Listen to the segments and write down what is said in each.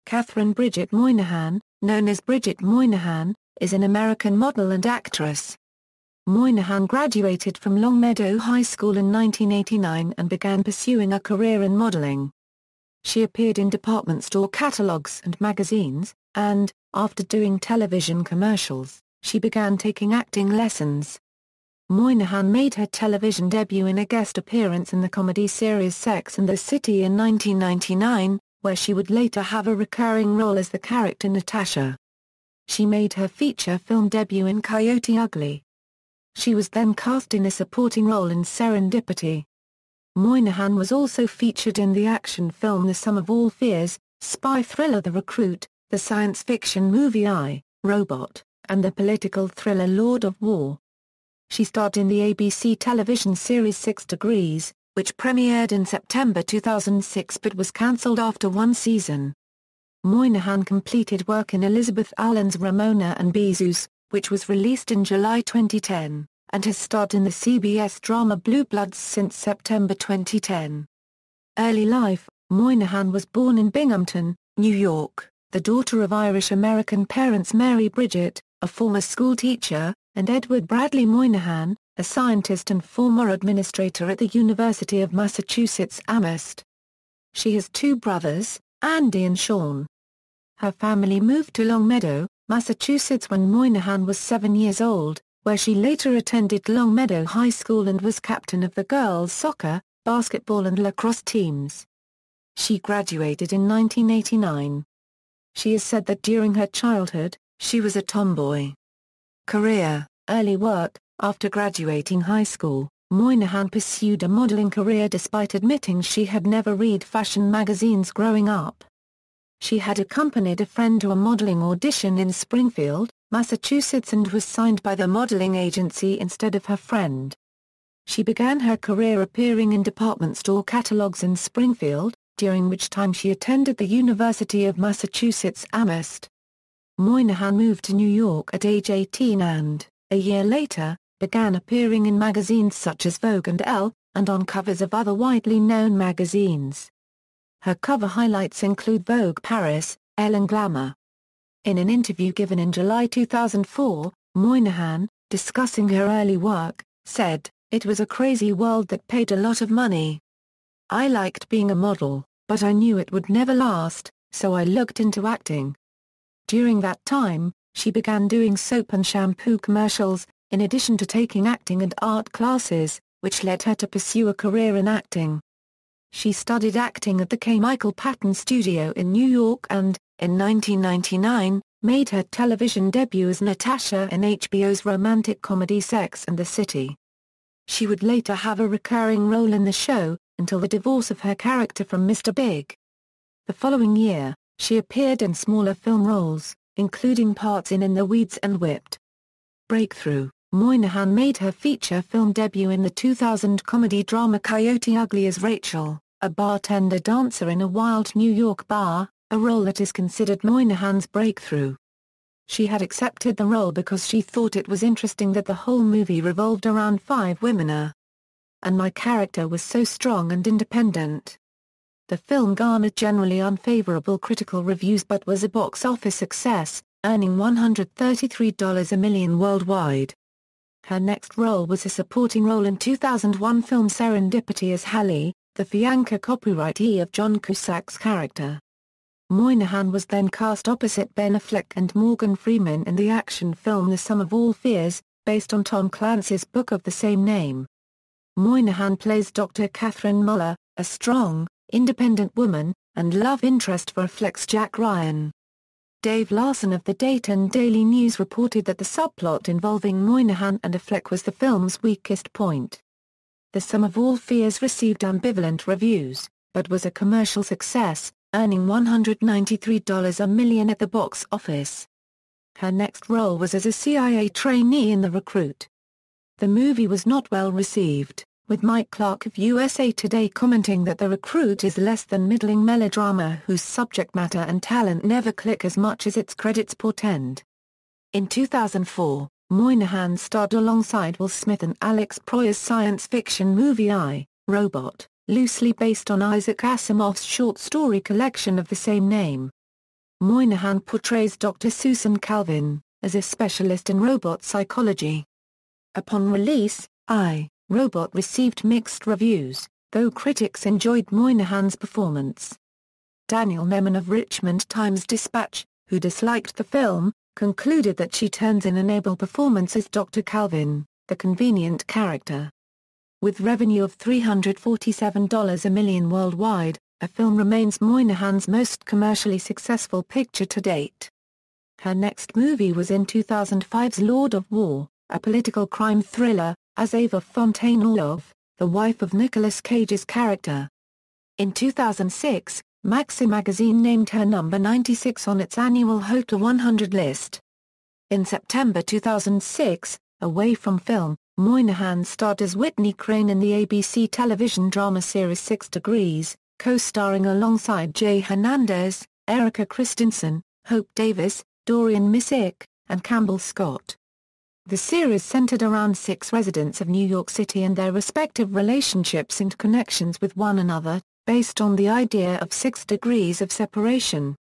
Kathryn Bridget Moynahan, known as Bridget Moynahan, is an American model and actress. Moynahan graduated from Longmeadow High School in 1989 and began pursuing a career in modeling. She appeared in department store catalogs and magazines, and, after doing television commercials, she began taking acting lessons. Moynahan made her television debut in a guest appearance in the comedy series Sex and the City in 1999, where she would later have a recurring role as the character Natasha. She made her feature film debut in Coyote Ugly. She was then cast in a supporting role in Serendipity. Moynahan was also featured in the action film The Sum of All Fears, spy thriller The Recruit, the science fiction movie I, Robot, and the political thriller Lord of War. She starred in the ABC television series 6 Degrees, which premiered in September 2006 but was cancelled after one season. Moynahan completed work in Elizabeth Allen's Ramona and Beezus, which was released in July 2010, and has starred in the CBS drama Blue Bloods since September 2010. Early life: Moynahan was born in Binghamton, New York, the daughter of Irish-American parents Mary Bridget, a former schoolteacher, and Edward Bradley Moynahan, a scientist and former administrator at the University of Massachusetts Amherst. She has two brothers, Andy and Sean. Her family moved to Longmeadow, Massachusetts when Moynahan was 7 years old, where she later attended Longmeadow High School and was captain of the girls' soccer, basketball and lacrosse teams. She graduated in 1989. She has said that during her childhood, she was a tomboy. Career: early work. After graduating high school, Moynahan pursued a modeling career despite admitting she had never read fashion magazines growing up. She had accompanied a friend to a modeling audition in Springfield, Massachusetts and was signed by the modeling agency instead of her friend. She began her career appearing in department store catalogs in Springfield, during which time she attended the University of Massachusetts Amherst. Moynahan moved to New York at age 18 and, a year later, began appearing in magazines such as Vogue and Elle, and on covers of other widely known magazines. Her cover highlights include Vogue Paris, Elle and Glamour. In an interview given in July 2004, Moynahan, discussing her early work, said, "It was a crazy world that paid a lot of money. I liked being a model, but I knew it would never last, so I looked into acting." During that time, she began doing soap and shampoo commercials, in addition to taking acting and art classes, which led her to pursue a career in acting. She studied acting at the K. Michael Patton Studio in New York and, in 1999, made her television debut as Natasha in HBO's romantic comedy Sex and the City. She would later have a recurring role in the show, until the divorce of her character from Mr. Big. The following year, she appeared in smaller film roles, including parts in the Weeds and Whipped. Breakthrough: Moynahan made her feature film debut in the 2000 comedy drama Coyote Ugly as Rachel, a bartender dancer in a wild New York bar, a role that is considered Moynahan's breakthrough. She had accepted the role because she thought it was interesting that the whole movie revolved around 5 women. And my character was so strong and independent. The film garnered generally unfavorable critical reviews but was a box office success, earning $133 million worldwide. Her next role was a supporting role in 2001 film Serendipity as Hallie, the fiancée copyrightee of John Cusack's character. Moynahan was then cast opposite Ben Affleck and Morgan Freeman in the action film The Sum of All Fears, based on Tom Clancy's book of the same name. Moynahan plays Dr. Catherine Muller, a strong, independent woman, and love interest for Affleck's Jack Ryan. Dave Larson of the Dayton Daily News reported that the subplot involving Moynahan and Affleck was the film's weakest point. The Sum of All Fears received ambivalent reviews, but was a commercial success, earning $193 million at the box office. Her next role was as a CIA trainee in The Recruit. The movie was not well received, with Mike Clark of USA Today commenting that The Recruit is less than middling melodrama whose subject matter and talent never click as much as its credits portend. In 2004, Moynahan starred alongside Will Smith and Alex Proyas' science fiction movie I, Robot, loosely based on Isaac Asimov's short story collection of the same name. Moynahan portrays Dr. Susan Calvin, as a specialist in robot psychology. Upon release, I, Robot received mixed reviews, though critics enjoyed Moynahan's performance. Daniel Memon of Richmond Times-Dispatch, who disliked the film, concluded that she turns in an able performance as Dr. Calvin, the convenient character. With revenue of $347 million worldwide, the film remains Moynahan's most commercially successful picture to date. Her next movie was in 2005's Lord of War, a political crime thriller, as Ava Fontaine-Orlov, the wife of Nicolas Cage's character. In 2006, Maxim magazine named her number 96 on its annual HOTA 100 list. In September 2006, away from film, Moynahan starred as Whitney Crane in the ABC television drama series 6 Degrees, co-starring alongside Jay Hernandez, Erica Christensen, Hope Davis, Dorian Missick, and Campbell Scott. The series centered around 6 residents of New York City and their respective relationships and connections with one another, based on the idea of 6 degrees of separation.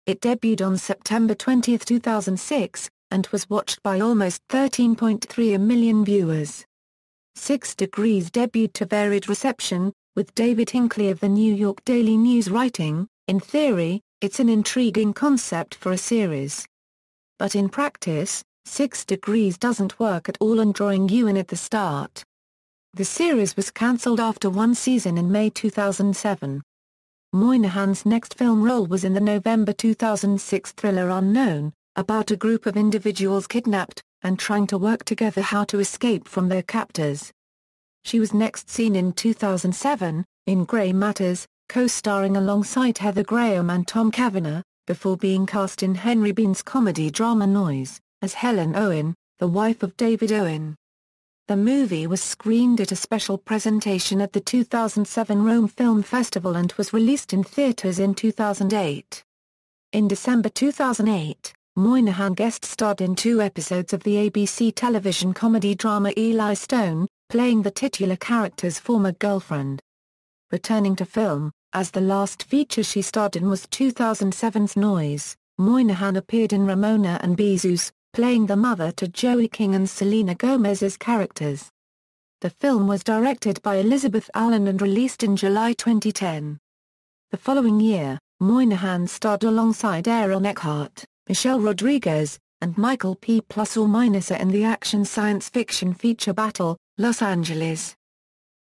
It debuted on September 20, 2006, and was watched by almost 13.3 million viewers. 6 Degrees debuted to varied reception, with David Hinckley of the New York Daily News writing, "In theory, it's an intriguing concept for a series. But in practice, 6 Degrees doesn't work at all on drawing you in at the start." The series was cancelled after 1 season in May 2007. Moynahan's next film role was in the November 2006 thriller Unknown, about a group of individuals kidnapped, and trying to work together how to escape from their captors. She was next seen in 2007, in Grey Matters, co-starring alongside Heather Graham and Tom Cavanagh, before being cast in Henry Bean's comedy drama Noise, as Helen Owen, the wife of David Owen. The movie was screened at a special presentation at the 2007 Rome Film Festival and was released in theaters in 2008. In December 2008, Moynahan guest-starred in 2 episodes of the ABC television comedy drama Eli Stone, playing the titular character's former girlfriend. Returning to film, as the last feature she starred in was 2007's Noise, Moynahan appeared in Ramona and Beezus, playing the mother to Joey King and Selena Gomez's characters. The film was directed by Elizabeth Allen and released in July 2010. The following year, Moynahan starred alongside Aaron Eckhart, Michelle Rodriguez, and Michael P. ± in the action science fiction feature Battle, Los Angeles.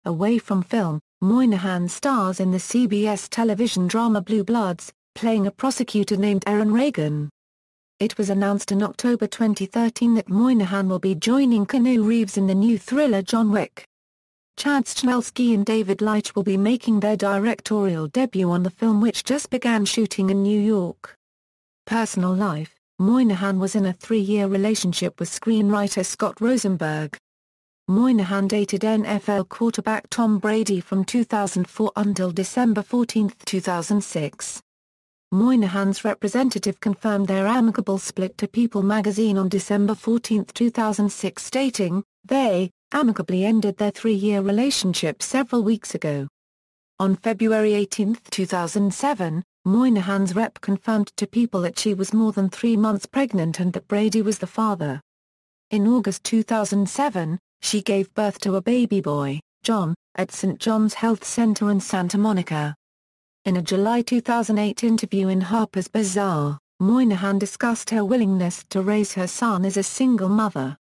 Away from film, Moynahan stars in the CBS television drama Blue Bloods, playing a prosecutor named Aaron Reagan. It was announced in October 2013 that Moynahan will be joining Keanu Reeves in the new thriller John Wick. Chad Stahelski and David Leitch will be making their directorial debut on the film, which just began shooting in New York. Personal life: Moynahan was in a 3-year relationship with screenwriter Scott Rosenberg. Moynahan dated NFL quarterback Tom Brady from 2004 until December 14, 2006. Moynahan's representative confirmed their amicable split to People magazine on December 14, 2006, stating, "They amicably ended their 3-year relationship several weeks ago." On February 18, 2007, Moynahan's rep confirmed to People that she was more than 3 months pregnant and that Brady was the father. In August 2007, she gave birth to a baby boy, John, at St. John's Health Center in Santa Monica. In a July 2008 interview in Harper's Bazaar, Moynahan discussed her willingness to raise her son as a single mother.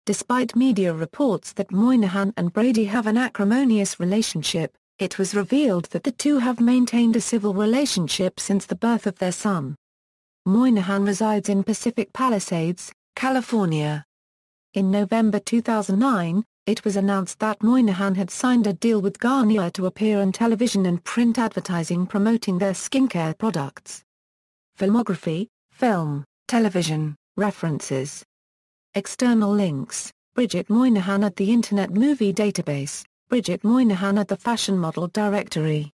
Despite media reports that Moynahan and Brady have an acrimonious relationship, it was revealed that the two have maintained a civil relationship since the birth of their son. Moynahan resides in Pacific Palisades, California. In November 2009, it was announced that Moynahan had signed a deal with Garnier to appear in television and print advertising promoting their skincare products. Filmography, film, television, references. External links: Bridget Moynahan at the Internet Movie Database, Bridget Moynahan at the Fashion Model Directory.